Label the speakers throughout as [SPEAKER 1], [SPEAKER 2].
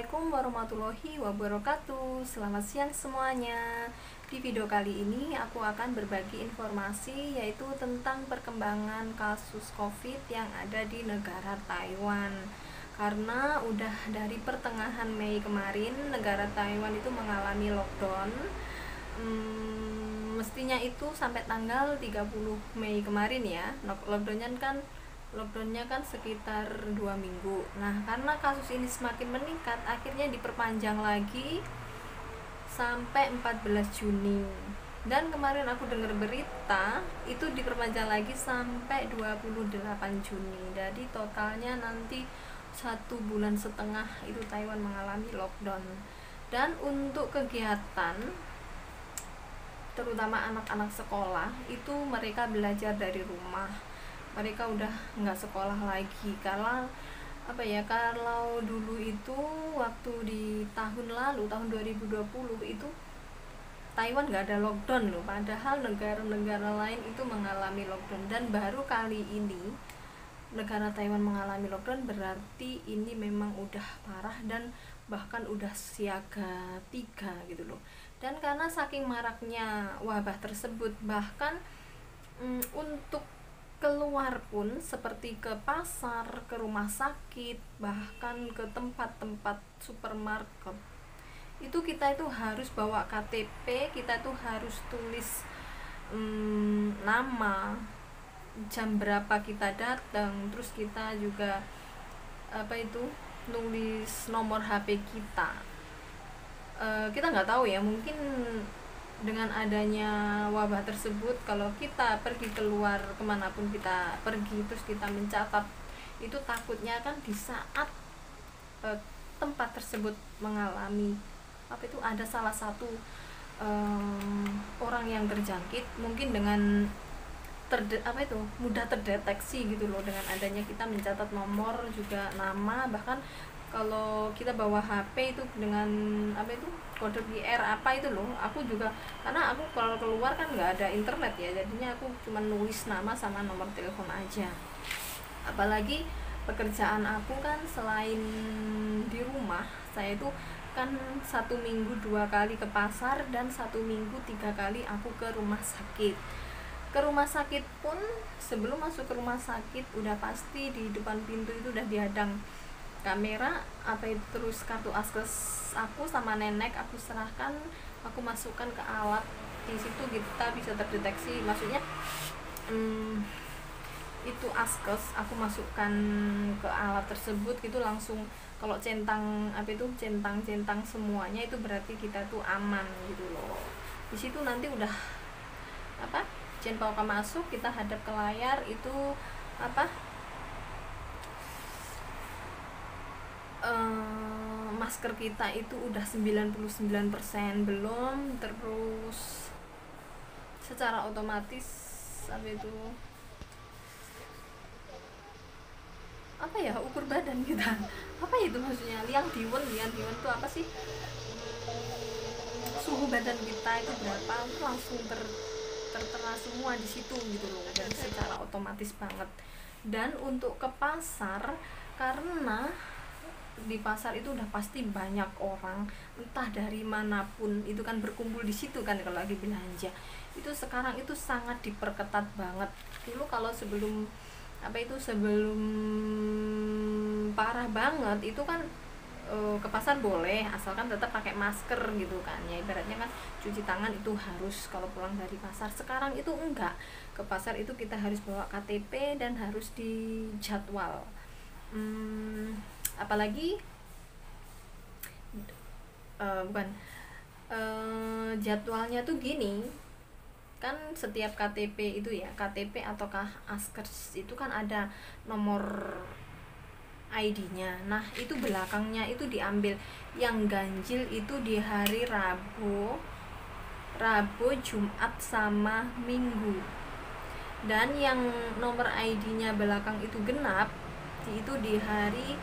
[SPEAKER 1] Assalamualaikum warahmatullahi wabarakatuh. Selamat siang semuanya. Di video kali ini aku akan berbagi informasi yaitu tentang perkembangan kasus COVID yang ada di negara Taiwan. Karena udah dari pertengahan Mei kemarin negara Taiwan itu mengalami lockdown. Mestinya itu sampai tanggal 30 Mei kemarin ya. Lockdownnya kan sekitar 2 minggu. Nah, karena kasus ini semakin meningkat, akhirnya diperpanjang lagi sampai 14 Juni. Dan kemarin aku dengar berita itu diperpanjang lagi sampai 28 Juni. Jadi totalnya nanti 1,5 bulan itu Taiwan mengalami lockdown. Dan untuk kegiatan terutama anak-anak sekolah itu mereka belajar dari rumah. Mereka udah nggak sekolah lagi. Kalau dulu itu waktu di tahun lalu, tahun 2020 itu Taiwan nggak ada lockdown loh, padahal negara-negara lain itu mengalami lockdown. Dan baru kali ini negara Taiwan mengalami lockdown, berarti ini memang udah parah dan bahkan udah siaga 3 gitu loh. Dan karena saking maraknya wabah tersebut, bahkan untuk keluar pun seperti ke pasar, ke rumah sakit, bahkan ke tempat-tempat supermarket itu kita itu harus bawa KTP, kita tuh harus tulis nama, jam berapa kita datang, terus kita juga nulis nomor HP kita. Kita nggak tahu ya, mungkin dengan adanya wabah tersebut, kalau kita pergi keluar kemanapun kita pergi terus kita mencatat itu, takutnya kan di saat tempat tersebut mengalami ada salah satu orang yang terjangkit, mungkin dengan mudah terdeteksi gitu loh, dengan adanya kita mencatat nomor juga nama. Bahkan kalau kita bawa HP itu dengan kode QR itu loh, aku juga, karena aku kalau keluar kan nggak ada internet ya, jadinya aku cuma nulis nama sama nomor telepon aja. Apalagi pekerjaan aku kan selain di rumah, saya itu kan 1 minggu 2 kali ke pasar dan 1 minggu 3 kali aku ke rumah sakit. Ke rumah sakit pun sebelum masuk ke rumah sakit udah pasti di depan pintu itu udah dihadang kamera, terus kartu askes aku sama nenek aku serahkan, aku masukkan ke alat. Di situ kita bisa terdeteksi, maksudnya itu askes aku masukkan ke alat tersebut gitu langsung. Kalau centang semuanya itu berarti kita tuh aman gitu loh. Di situ nanti udah Pauka masuk, kita hadap ke layar itu masker kita itu udah 99% belum, terus secara otomatis ukur badan kita itu maksudnya liang diwen itu apa sih, suhu badan kita itu berapa, itu langsung tertera semua di situ gitu loh, dan secara otomatis banget. Dan untuk ke pasar, karena di pasar itu udah pasti banyak orang entah dari manapun itu kan berkumpul di situ kan kalau lagi belanja. Itu sekarang itu sangat diperketat banget. Dulu kalau sebelum parah banget itu kan ke pasar boleh asalkan tetap pakai masker gitu kan ya, ibaratnya kan cuci tangan itu harus kalau pulang dari pasar. Sekarang itu enggak, ke pasar itu kita harus bawa KTP dan harus dijadwal. Apalagi jadwalnya tuh gini kan, setiap KTP itu ya, KTP ataukah askers itu kan ada nomor ID-nya. Nah, itu belakangnya itu diambil. Yang ganjil itu di hari Rabu, Jumat sama Minggu. Dan yang nomor ID-nya belakang itu genap, itu di hari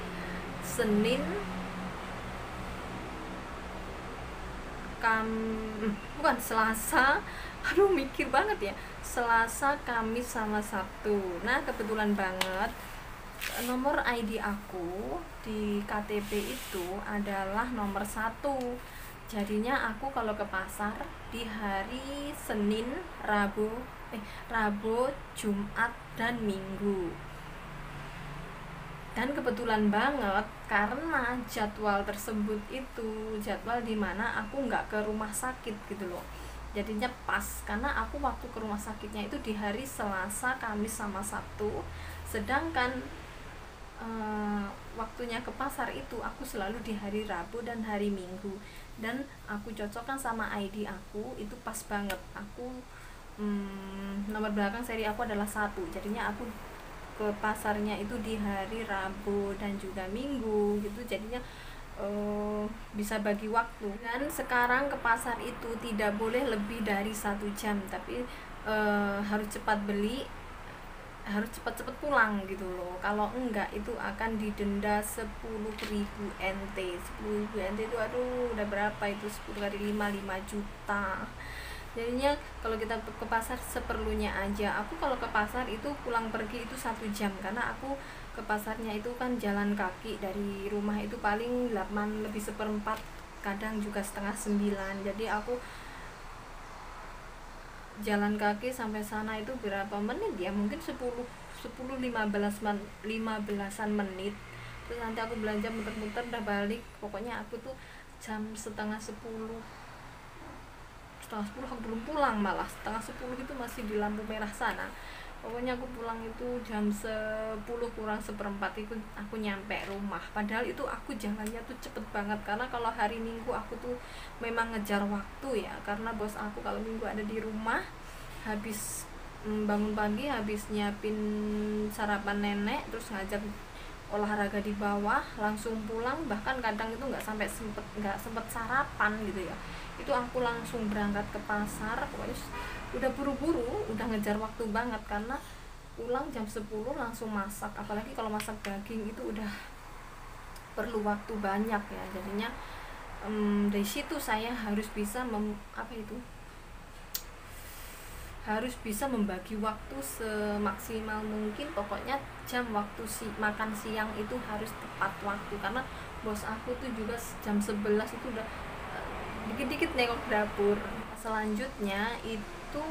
[SPEAKER 1] Senin, Selasa. Mikir banget ya. Selasa, Kamis sama Sabtu. Nah, kebetulan banget nomor ID aku di KTP itu adalah nomor 1. Jadinya aku kalau ke pasar di hari Senin, Rabu, Jumat, dan Minggu. Dan kebetulan banget karena jadwal tersebut itu jadwal dimana aku nggak ke rumah sakit gitu loh. Jadinya pas, karena aku waktu ke rumah sakitnya itu di hari Selasa, Kamis, sama Sabtu. Sedangkan waktunya ke pasar itu aku selalu di hari Rabu dan hari Minggu. Dan aku cocokkan sama ID aku, itu pas banget. Aku nomor belakang seri aku adalah 1. Jadinya aku ke pasarnya itu di hari Rabu dan juga Minggu gitu. Jadinya bisa bagi waktu. Dan sekarang ke pasar itu tidak boleh lebih dari 1 jam, tapi harus cepat beli, harus cepat-cepat pulang gitu loh. Kalau enggak itu akan didenda 10.000 NT. 10.000 NT itu aduh udah berapa itu, 10 kali 5 juta. Jadinya kalau kita ke pasar seperlunya aja. Aku kalau ke pasar itu pulang pergi itu 1 jam, karena aku ke pasarnya itu kan jalan kaki dari rumah itu paling 8 lebih seperempat, kadang juga setengah 9. Jadi aku jalan kaki sampai sana itu berapa menit ya, mungkin 15-an menit. Terus nanti aku belanja muter-muter udah balik. Pokoknya aku tuh jam setengah 10 aku belum pulang, malah setengah 10 itu masih di lampu merah sana. Pokoknya aku pulang itu jam 10 kurang seperempat itu aku nyampe rumah. Padahal itu aku jalannya tuh cepet banget, karena kalau hari Minggu aku tuh memang ngejar waktu ya, karena bos aku kalau Minggu ada di rumah, habis bangun pagi, habis nyiapin sarapan nenek, terus ngajak olahraga di bawah, langsung pulang. Bahkan kadang itu nggak sempet sarapan gitu ya, itu aku langsung berangkat ke pasar. Pokoknya udah buru-buru, udah ngejar waktu banget, karena pulang jam 10 langsung masak. Apalagi kalau masak daging itu udah perlu waktu banyak ya. Jadinya dari situ saya harus bisa harus bisa membagi waktu semaksimal mungkin. Pokoknya jam waktu makan siang itu harus tepat waktu, karena bos aku tuh juga jam 11 itu udah dikit-dikit nengok dapur. Selanjutnya itu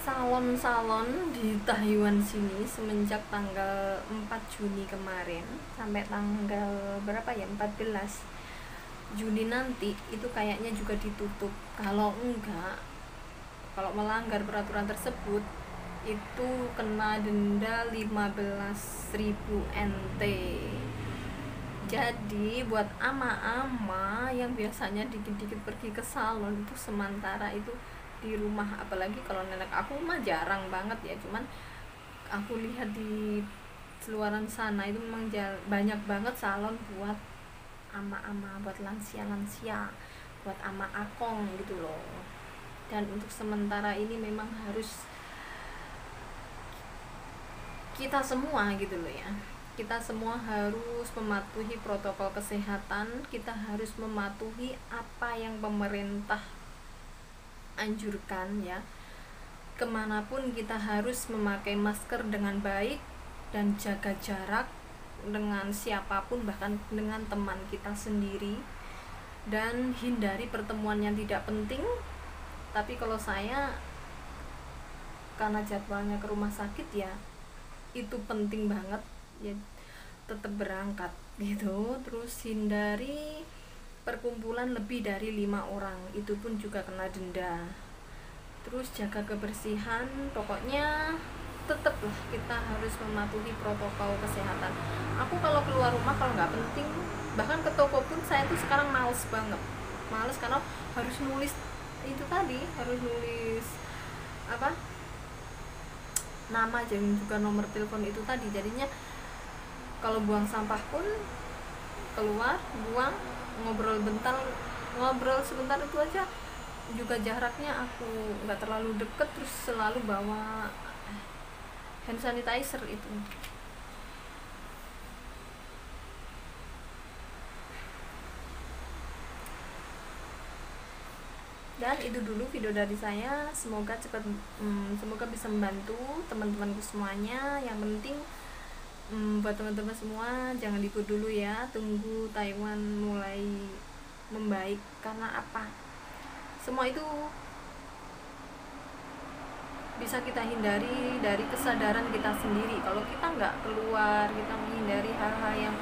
[SPEAKER 1] salon-salon di Taiwan sini semenjak tanggal 4 Juni kemarin sampai tanggal berapa ya, 14 Juni nanti itu kayaknya juga ditutup. Kalau melanggar peraturan tersebut itu kena denda 15.000 NT. Jadi buat ama-ama yang biasanya dikit-dikit pergi ke salon itu sementara itu di rumah. Apalagi kalau nenek aku mah jarang banget ya, cuman aku lihat di seluaran sana itu memang banyak banget salon buat ama-ama, buat lansia-lansia, buat ama akong gitu loh. Dan untuk sementara ini memang harus kita semua gitu loh ya, kita semua harus mematuhi protokol kesehatan. Kita harus mematuhi apa yang pemerintah anjurkan ya. Kemanapun kita harus memakai masker dengan baik dan jaga jarak dengan siapapun, bahkan dengan teman kita sendiri. Dan hindari pertemuan yang tidak penting. Tapi kalau saya karena jadwalnya ke rumah sakit ya, itu penting banget ya, tetap berangkat gitu. Terus hindari perkumpulan lebih dari 5 orang, itu pun juga kena denda. Terus jaga kebersihan, pokoknya tetaplah kita harus mematuhi protokol kesehatan. Aku kalau keluar rumah kalau nggak penting, bahkan ke toko pun saya tuh sekarang males banget, karena harus nulis itu tadi, harus nulis nama dan juga nomor telepon itu tadi. Jadinya kalau buang sampah pun keluar, buang, ngobrol sebentar itu aja juga jaraknya aku nggak terlalu deket. Terus selalu bawa hand sanitizer itu. Dan itu dulu video dari saya, semoga semoga bisa membantu teman-temanku semuanya. Yang penting buat teman-teman semua, jangan ikut dulu ya, tunggu Taiwan mulai membaik. Karena apa, semua itu bisa kita hindari dari kesadaran kita sendiri. Kalau kita nggak keluar, kita menghindari hal-hal yang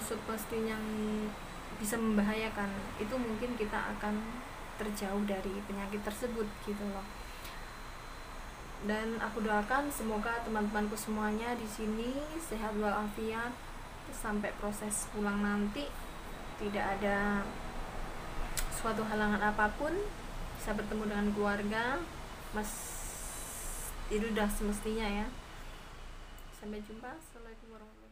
[SPEAKER 1] semestinya bisa membahayakan, itu mungkin kita akan terjauh dari penyakit tersebut gitu loh. Dan aku doakan semoga teman-temanku semuanya di sini sehat walafiat sampai proses pulang nanti, tidak ada suatu halangan apapun, bisa bertemu dengan keluarga. Itu udah semestinya ya. Sampai jumpa. Assalamualaikum warahmatullahi wabarakatuh.